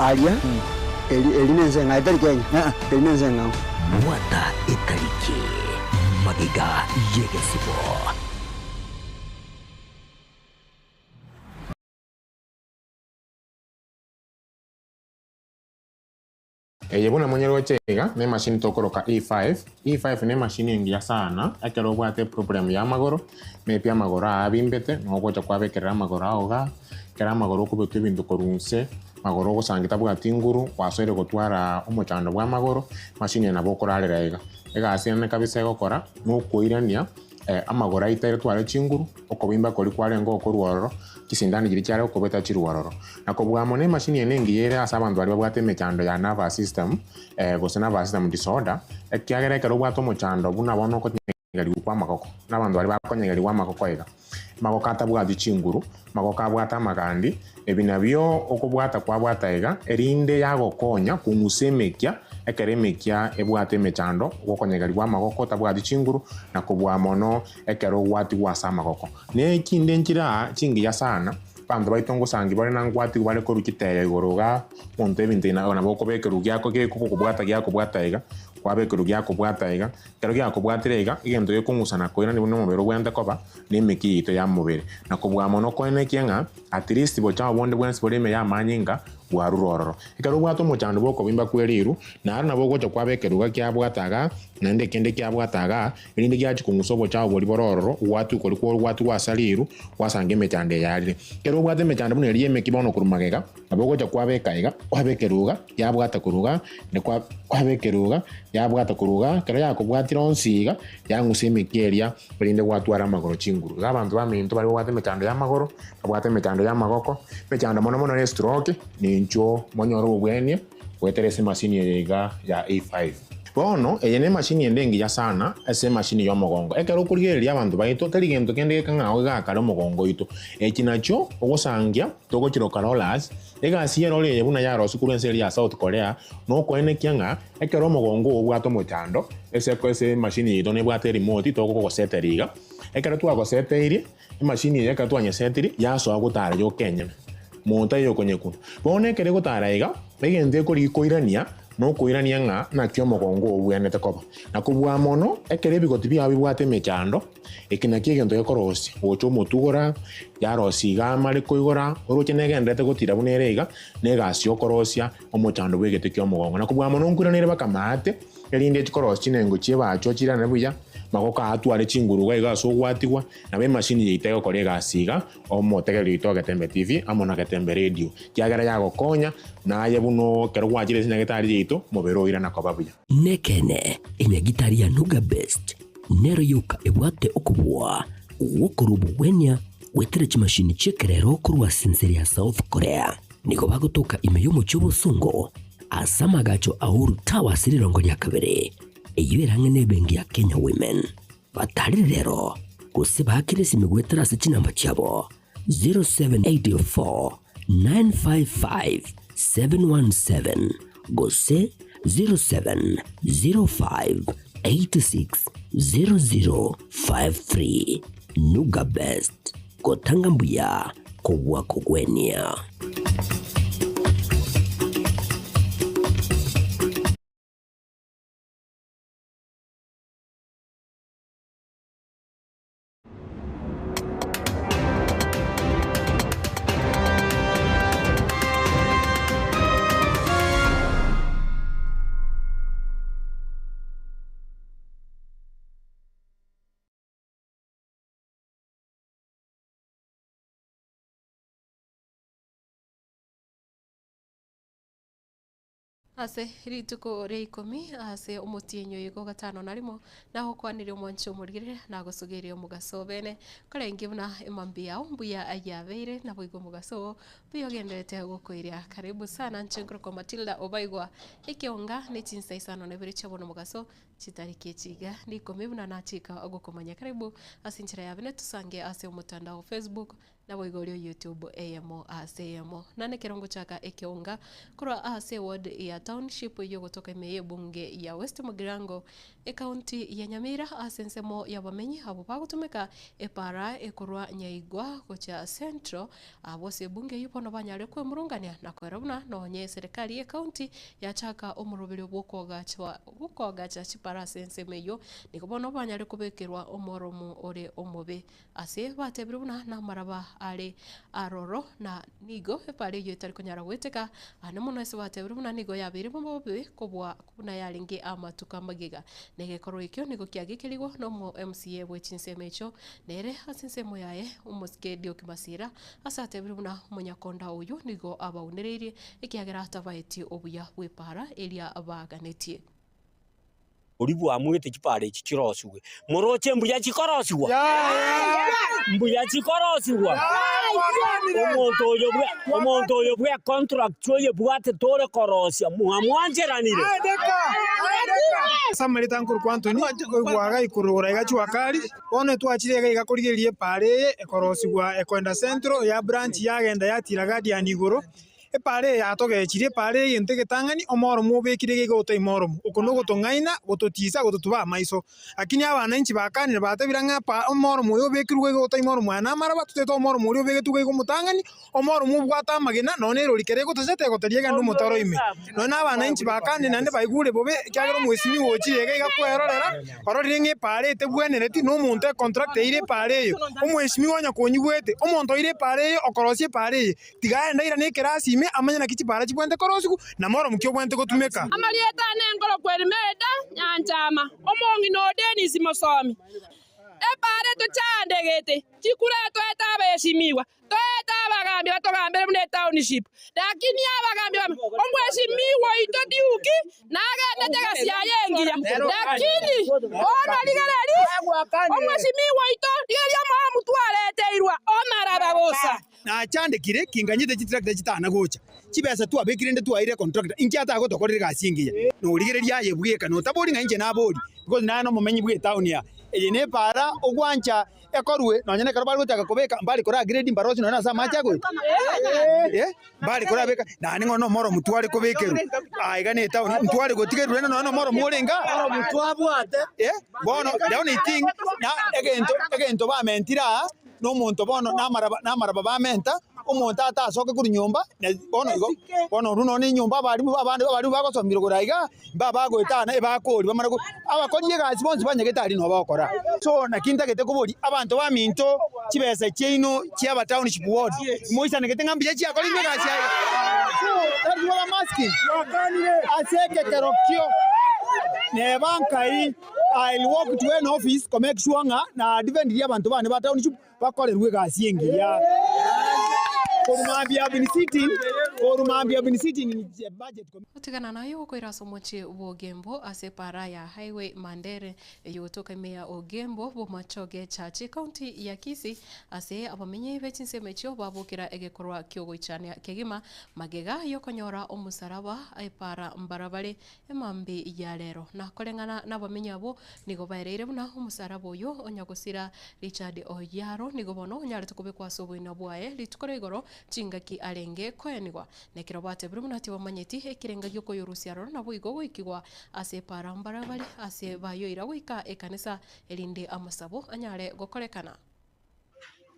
alia elinenzenga itali Kenya elinenzenga mwata itariki magiga yegesibo yebuna monyero chega ne machine tokoroka E5 ne machine ngia sana akero bwate problem ya magoro me pia magoro abimbete no gocha kwabekera magoro aoga kera magoro kubetu bintu korunse magoro gosangita bwati nguru wasore gotwara umuchando bwa magoro machine na bokorarera ega asiane kabisa gokora no kuirania amagoro aitare tware chinguru okobimba kori kware ngo koruoro kisindani giri cyare okobeta chiruororo nakobwamo ne machine enengi yere asabantu bari babwate mechando ya nervous system gose nervous system disorder ekyagere kero bwato mochando buna bono ko ngari kwa makoko nabantu bari bakonyegeri wa makoko ega makoko atabwati chinguru makoko abwata magandi ebinabyo okobwata kwa bwata ega erinde yagokonya kumusemekia ekeremekia ebwate mechando gokonyegeri wa makoko tabwati chinguru nakobwa mono ekero gwati gwasa makoko ne kinde nkira chingi ya sana bantu baitongo sangi bari nangwati bari korukiteye igoroga monte ebintu na boko bekeru gyako gekukubwata gyako bwata ega kwabekeru gyako bwata ega kero gyako bwatire ega igento yekungusana koira ni buno mubero gwende koba nemeki ito ya mubere nakobwa mono koene kienga at least bocha bonde bwensi boreme ya manyinga warurororo ikaro bwato mochando boko bimba kweriru na arana boko cho kwabekeruga kya bwataga nande kende kya bwataga irinde kya chikunguso bocha bori borororo watu kori ko watu wasaliru wasange mechande yali kero bwate mechando buno eriye mekibono kurumagega aboko cho kwabekaiga kwabekeruga ya bwata kuruga ne kwabekeruga ya bwata kuruga kero yako bwatira onsiga yangu mekeria irinde watu ara magoro chinguru abantu baminto bari bwate mechando ya magoro bwate mechando ya magoko mechando mono ne stroke ni ncho monyoro bwenie weterese machine yega ya A5 bono eyene machine endengi ya sana ese machine yo mogongo ekero kurigeria abantu baito terigento kende kanga oga karo mogongo ito ekinacho ogosangia togochiro carolas ega siero le buna yaro sikurense ya South Korea no koene kianga ekero mogongo obwato mochando ese machine ito ne bwate remote to ko seteriga ekero tu ago seteri machine yeka tu anya seteri ya so agutara yo Kenya monta yo konyekuna bone kere gotaraiga begende kori koirania no koirania nga na kyo mogongo obwenete koba nakubwa mono ekere bigoti bya bibwate mechando ekina kigento yekorosi ocho motugora yarosi gamari koigora oroche negendete gotira bunerega negasio korosia omochando bwegete kyo mogongo nakubwa mono nkuranire bakamate erinde chikorosi nengo chibacho chirana buya magoka atware chinguru ga so gwatigwa na be machine yitego korega siga omotegeri itoga Tembe TV amona Tembe Radio kyagara yago konya na yebuno kero gwajire sina gitari yito mobero ira nakobabuya nekene ine gitari ya Nuga Best nero yuka ebwate okubwa wokorubu wenya wetere chimashini chekerero kurwa sinseri ya South Korea niko bagotoka imeyo muchobo sungo asamagacho auru tawa sirirongo nyakabere eyuerange nebengi ya Kenya Women batari rero kusiba kirisi migwetera sinamba chabo 0784 955 717 gose 0705 86 0053 Nuga Best kotanga mbuya kogwa kogwenia. ase rituko ria 10 ase omotienyo igo gatano narimo naho kwanire omwancho omorigere nagosogeire omugaso bene karengi buna emambia mbuya ayabeire nabo igo mugaso buyo gendete gokoiria karibu sana nchenkro kwa Matilda Obaigwa ikionga ne chinsa isano ne bere chabono mugaso chitariki chiga ni 10 buna nachika ogokomanya karibu asinchira yabene tusange ase omutandao Facebook na boigorio YouTube AMO ASEMO na ne kirongo chaka ekiunga kura ase ward ya township yo kutoka meye bunge ya West Mugirango county ya Nyamira asensemo ya bamenyi abo bagutumika epara ekurwa nyaigwa gocha central abose bunge yupo no banyare kwe murungania na kwerabuna no nye serikali ya county ya chaka omurubiri bukogacha chipara sensemeyo nikobono banyare kubekirwa omoromu ore omobe ase batebiruna na maraba ale aroro na nigo epare yo itari kunyara gweteka anamuno ese batebiruna nigo yabiri bobe kobwa kuna yalinge amatuka magiga negekoro ikyo nigo kiagikirigo no mo MCA bwechinsemecho nere asensemo yaye umuskedi Kimasira asatebiruna munyakonda uyu nigo abaunereire ikiagera atabaiti obuya bwepara elia abaganetie Oribu amwete chipare chichirosugwe moroche mbuya chikorosugwa mbuya chikorosugwa omonto oyo bwe contract yo bwate tore korosia muamwanjeranire Samarita nkuru kwantoni gwaga ikurura igachwa kali one twachirega igakurigerie pare ekorosigwa ekwenda central ya branch yagenda yatira guardian iguru epare yatogechire pare yente getangani omoro mubekire gigoto imoro ukono gotongaina gototisa gototuba maiso lakini abana inchi bakanire batabira ngapa omoro muyo bekirwe gigoto imoro mwana mara batuteto omoro muyo begetuge gomutangani omoro mubwata magena none rorikere gotosete gotoriega ndo motoro ime none abana inchi bakanire nande baigure bobe kyagero mwesimi wochirega igakwerorera ororire nge pare tebwenereti no muntu contract ire pare yo omwesimi wonya konyigwete omonto ire pare yo okorosie pare tigaenda ira ne kerasi amanya na kichi bara chibwente korosiku na moro mukyo bwente gotumeka amalieta nengolo kwerimeda nyanchama omongi no Dennis Mosomi epare to chandegete chikure to etabeshimiwa to etabagambi batogambere mu township lakini abagambi omweshimiwa ito diuki nagende tegasia yengira lakini ona ligarari omweshimiwa ito ligaria mamu twaleteirwa omaraba bosa na chandekire kinganyite chitractor chitana gocha chibesa tu abekire nde tu aire contractor inki ata gotokorera gasingiya no rigereria yebweka no tabori nganje na bori because nano mumenyi bwe town ya ene para ogwancha ekorwe no nyene karabari gotaka kobeka mbali kora grade mbarosi no na sama chago mbali kora beka na ningo no moro mutware kobekeru aigane town mutware gotigeru no moro murenga mutwabwate bono down thing na egento ba mentira no muntu bono namaraba bamenta umuntu atasoke kuri nyumba bono runo ni nyumba bari bagosomira goraiga baba goitana ebakori bamara abakoriye gasi bonzi banyagetari no bakora so nakinta gete kubori abantu baminto kibesa kyeino kyaba township ward moisa negete ngambye kyakori gasi ayo so that was masking aseke kerokyo ne bankai I'll walk to an office to make sure na defend the abantu bane ba township bakorerwe gasi engiya Orumambia been sitting in the budget committee. Utigana na yo ko iraso moche Ogembo ase para ya highway Mandere yotoka meya Ogembo bo machoge chachi county ya Kisii ase abamenye bechinse mecho babukira egekorwa kyogo ichania kegima magega yokonyora omusaraba para mbarabare emambi ya lero na kolengana nabamenye abo nigo bairere buna omusaraba oyo onyagusira Richard Oyaro nigo bono onyare tukubekwa sobo inabwae litukore igoro chingaki arenge kwenigwa nekiro bate brumuna ti wamanyeti ekirenga gyoko yorusiaro na buigo gwikigwa ase parambara bali ase bayo irawika ekanisa elinde amasabo anyare gokorekana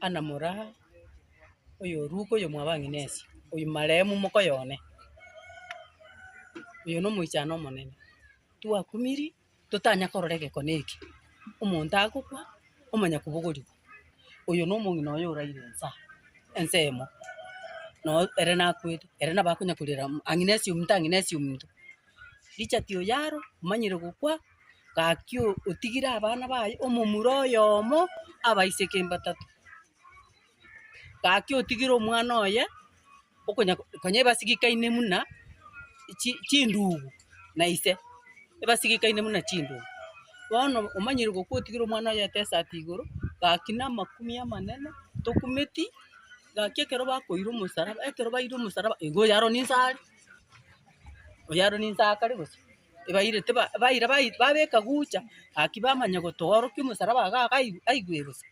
ana muraha oyo ruko yo mwabanginesi oyo maremu mukoyone oyo no muichano monene tuakumiri tutanya kororeke koneki umuntu akukwa umanya kubuguri oyo no mungi no yo urairensa ensemo no erena kwete erena bakunya kulira anginesium ndo Richard Oyaro manyire gukwa kakyo utigira abana bayo omumuro yomo abaiseke mbatatu kakyo utigira omwana oye okunya konye basigikaine muna chindugu na ise basigikaine muna chindugu bono omanyire gukwa utigira omwana oye tesa tigoro kakina makumi amanene tokumeti gakekero bakoira umusaraba ekero baira umusaraba ego yaro ninsari oyaro ninsakare gusa ebaire teba baira babeka gucha akibamanya gotoro kyumusaraba aigwe gusa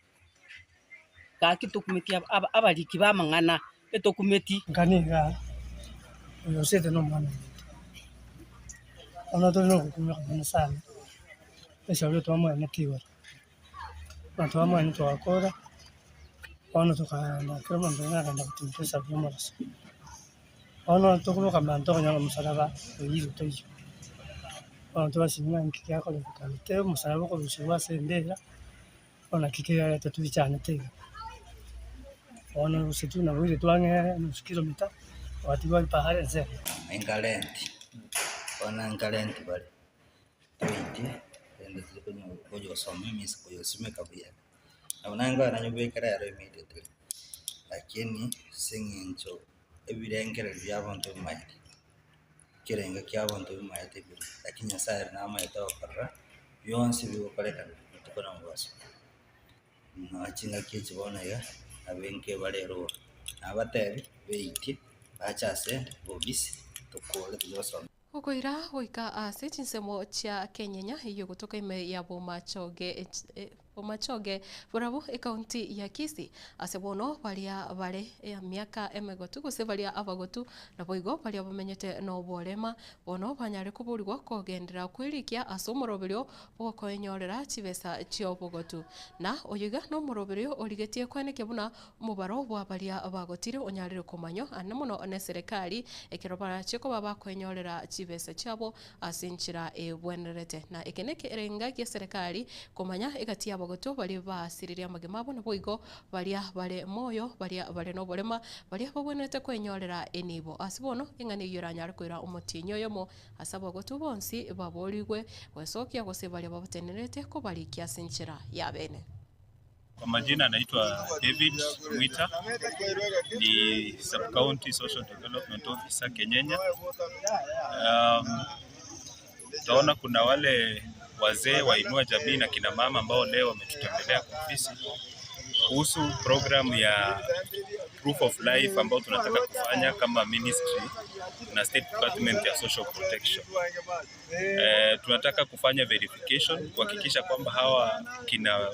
kaki tukumeti abaliki bamang'ana etokumeti nkaniga yosete no mwana ona to no kumya sana pesa leo tuamwa na kiwa na tuamwa ni tuakora ona tukana kama ndona na kutumpesa vyomoras ona tukulo kama ndo nyama msalaba yiro toyo ona tuwasimia nkikia kwa kalite msalaba kwa bishiwa sendera ona kikia tatu cyane tega ona usitu na wili twange kilomita wati bali pahale ze engalenti ona engalenti bali twiti ende zikonyo kojo some misi kojo sime kabia abunanga ananyobekera yaro immediately lakini singincho ebirengere by'abantu bimayite kirenga ky'abantu bimayite biri lakini asari nama yatawakara byonse bibakoleka tukona mbaso achinga kikibona ya abenke balero abateri beiti bachase bobisi tukole tujosoma ukoira goika ase chinsemo chia kenyenya iyo gutoka ime ya bomachoge burabo ekaunti ya Kisii ase bono baria bare miaka emegotu gose baria abagotu na boigo baria bamenyete no borema bono banyare kuburigwa kogendera kwirikia ase omoroberio okoenyorera chibesa chio bogotu na oyiga no moroberio origetie kwaneke buna omubaro bwa baria abagotire onyarire komanyo ane mono ne serikali ekero chiko baba kwenyorera chibesa chabo ase nchira ebwenerete na ekeneke erenga ya serikali komanya egatia abagotu bari basiriria magema abo na boigo baria bare moyo baria bare no borema baria babonete kwenyorera enibo asibono ingani yuranyara kwira omotinyo yomo asabo gotu bonsi baborigwe wesokia gose baria babotenerete ko bari kiasinchira yabene. Kwa majina anaitwa David Mwita, ni Sub-County Social Development Officer Kenyenya. Taona kuna wale wazee wa Inua Jamii na kina mama ambao leo wametutembelea kwa ofisi kuhusu program ya Proof of Life ambao tunataka kufanya kama ministry na State Department ya Social Protection. Tunataka kufanya verification kuhakikisha kwamba hawa kina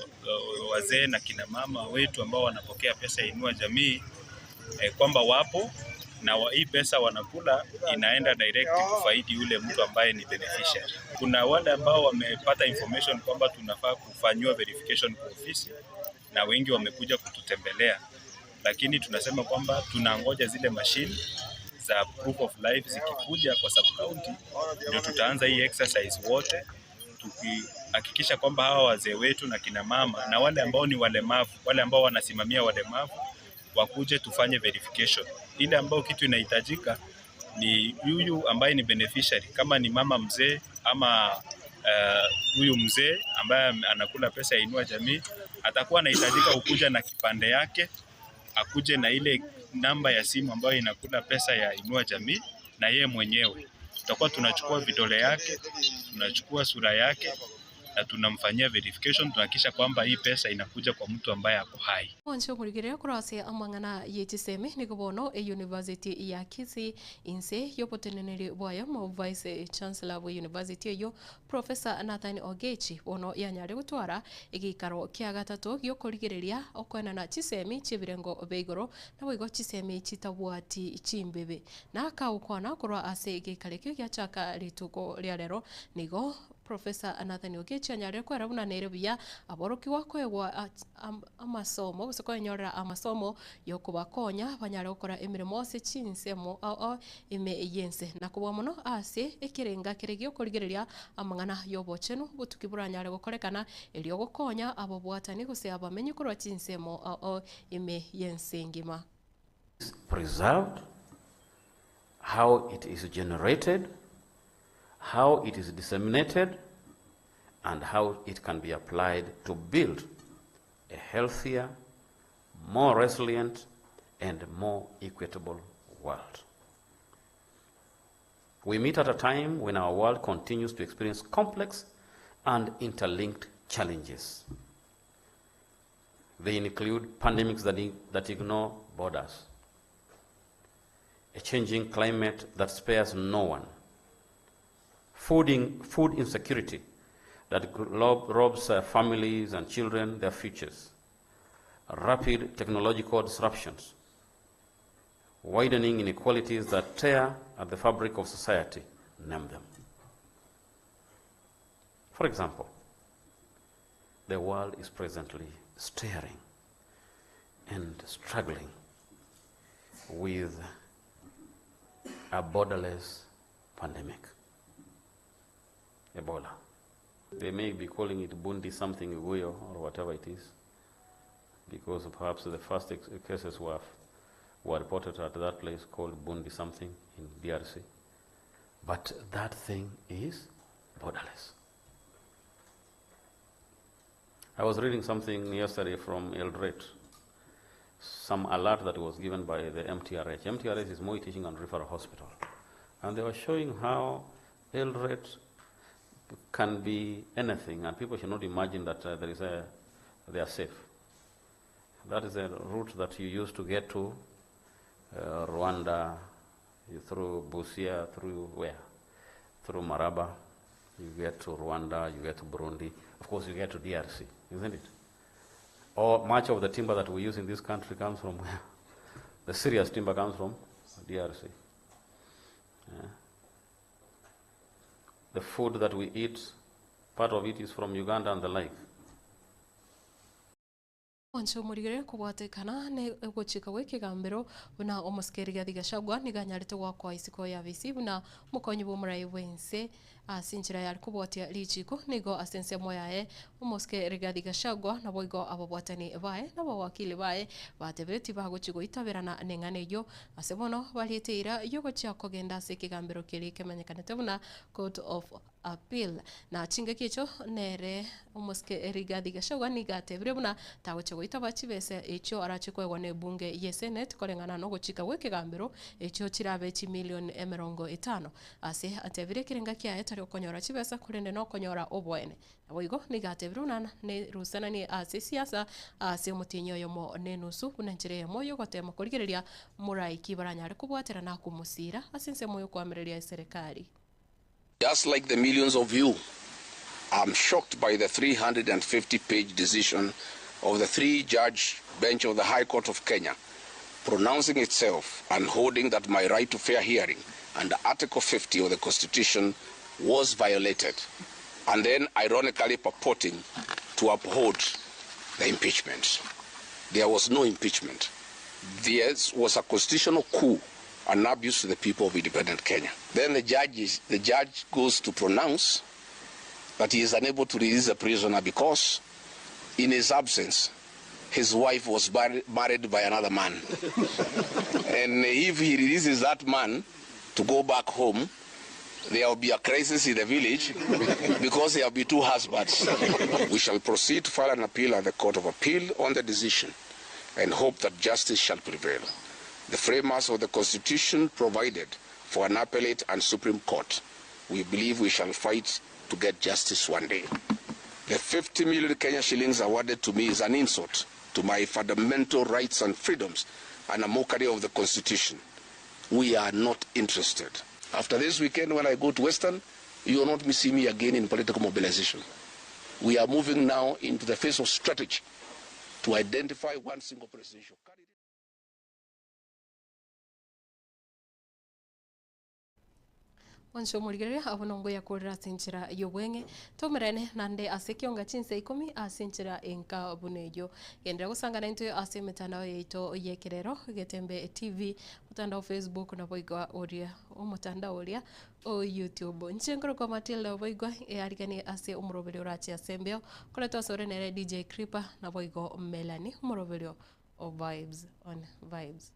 wazee na kina mama wetu ambao wanapokea pesa ya Inua Jamii kwamba wapo na hii pesa wanakula inaenda direct kufaidi yule mtu ambaye ni beneficiary. Kuna wale ambao wamepata information kwamba tunafaa kufanywa verification kwa ofisi na wengi wamekuja kututembelea, lakini tunasema kwamba tunangoja zile machine za Proof of Life zikikuja kwa sub county ndio tutaanza hii exercise wote, tukihakikisha kwamba hawa wazee wetu na kina mama na wale ambao ni walemavu, wale ambao wanasimamia walemavu wakuje tufanye verification. Ile ambao kitu inahitajika ni huyu ambaye ni beneficiary, kama ni mama mzee ama huyu mzee ambaye anakula pesa ya Inua Jamii atakuwa anahitajika kukuja na kipande yake, akuje na ile namba ya simu ambayo inakula pesa ya Inua Jamii, na yeye mwenyewe tutakuwa tunachukua vidole yake, tunachukua sura yake na tunamfanyia verification, tunahakisha kwamba hii pesa inakuja kwa mtu ambaye ako hai. Oncho murigire kurasi amangana yetiseme nikubono University ya Kisii inse yopoteneneri bwaya mo Vice Chancellor wa University yo Professor Nathan Ogechi ono yanyare gutwara igikaro kya gatatu gyo kurigireria okwenana chisemi chibirengo beigoro na boigo chisemi chitabwati chimbebe na kaukwana kurwa ase igikarekyo gya chaka rituko rya rero nigo Professor Nathan Ogechi anyare kwera buna nerebuya aborokiwa kwegwa amasomo gusoko enyorera amasomo yo kubakonya banyare gukora emirimo se chinsemo ime yense na kubwa muno ase ekirenga kiregio kurigereria amangana yobochenu butukiburanyare gukorekana elio gukonya abo bwatani guse abamenyi kurwa chinsemo ime yense ngima. Preserved, how it is generated, how it is disseminated, and how it can be applied to build a healthier, more resilient, and more equitable world. We meet at a time when our world continues to experience complex and interlinked challenges. They include pandemics that ignore borders, a changing climate that spares no one, food insecurity that robs families and children their futures, rapid technological disruptions, widening inequalities that tear at the fabric of society, name them. For example, the world is presently staring and struggling with a borderless pandemic, Ebola. They may be calling it Bundi something Uguyo or whatever it is, because perhaps the first cases were reported at that place called Bundi something in DRC. But that thing is borderless. I was reading something yesterday from Eldoret, some alert that was given by the MTRH. MTRH is Moi Teaching and Referral Hospital. And they were showing how Eldoret can be anything, and people should not imagine that they are safe. That is a route that you use to get to Rwanda, through Busia, through where? Through Maraba. You get to Rwanda, you get to Burundi. Of course, you get to DRC, isn't it? Or much of the timber that we use in this country comes from where? The serious timber comes from DRC. Yeah. The food that we eat, part of it is from Uganda and the like. Wancho murigere kubwatekana ne guchika wiki gambiro buna omuskeri gathi Gachagua niganyarite gwakwa isiko ya visi buna mukonyi bumurai wense asinjira yari kubwatia lichiko nigo asense moyae omuskeri gathi Gachagua na boigo abobwatani bae na bawakili bae batebeti baguchigo itaberana nenganeyo asebono baliteira yogocha kogenda sekigambiro kiri kemenyekanete buna Court of Appeal na chinga kicho nere omuskeri gathi Gachagua nigatebire buna tagocha itaba chibese echo arachikwegwa ne bunge ye Senate kolengana no guchika wekigambiro echo chirabe chi milioni 50 ase atevire kirenga kia etari okonyora chibesa kurende no konyora obwene aboigo nigatebiruna ne rusana ni ase siasa ase mutinyo yomo nenusu kunenjire moyo gotema kurigereria murai kibaranyare kubwatera na kumusira asense moyo kwamereria serikali. Just like the millions of you, I'm shocked by the 350-page decision of the 3-judge bench of the High Court of Kenya, pronouncing itself and holding that my right to fair hearing under Article 50 of the Constitution was violated, and then ironically purporting to uphold the impeachment. There was no impeachment. There was a constitutional coup, an abuse to the people of independent Kenya. Then the judge goes to pronounce that he is unable to release a prisoner because in his absence, his wife was married by another man. And if he releases that man to go back home, there will be a crisis in the village because there will be 2 husbands. We shall proceed to file an appeal at the Court of Appeal on the decision and hope that justice shall prevail. The framers of the Constitution provided for an appellate and Supreme Court. We believe we shall fight to get justice one day. The 50 million Kenya shillings awarded to me is an insult to my fundamental rights and freedoms and a mockery of the Constitution. We are not interested. After this weekend, when I go to Western, you will not see me again in political mobilization. We are moving now into the phase of strategy to identify one single presidential candidate. Wansho murigere abonongo ya kurira sinchira yobwenge tomerene nande asekionga chinse 10 asinchira enka bunejo yendera gusangana into ase mitandao yeito yekerero getembe TV mutandao Facebook na boigwa oria omutandao oria o YouTube nchengoro kwa Matilda boigwa arigani ase umurobeli urachi asembeo koleto sorenere DJ Creeper na boigwa Melanie umurobeli o Vibes on Vibes.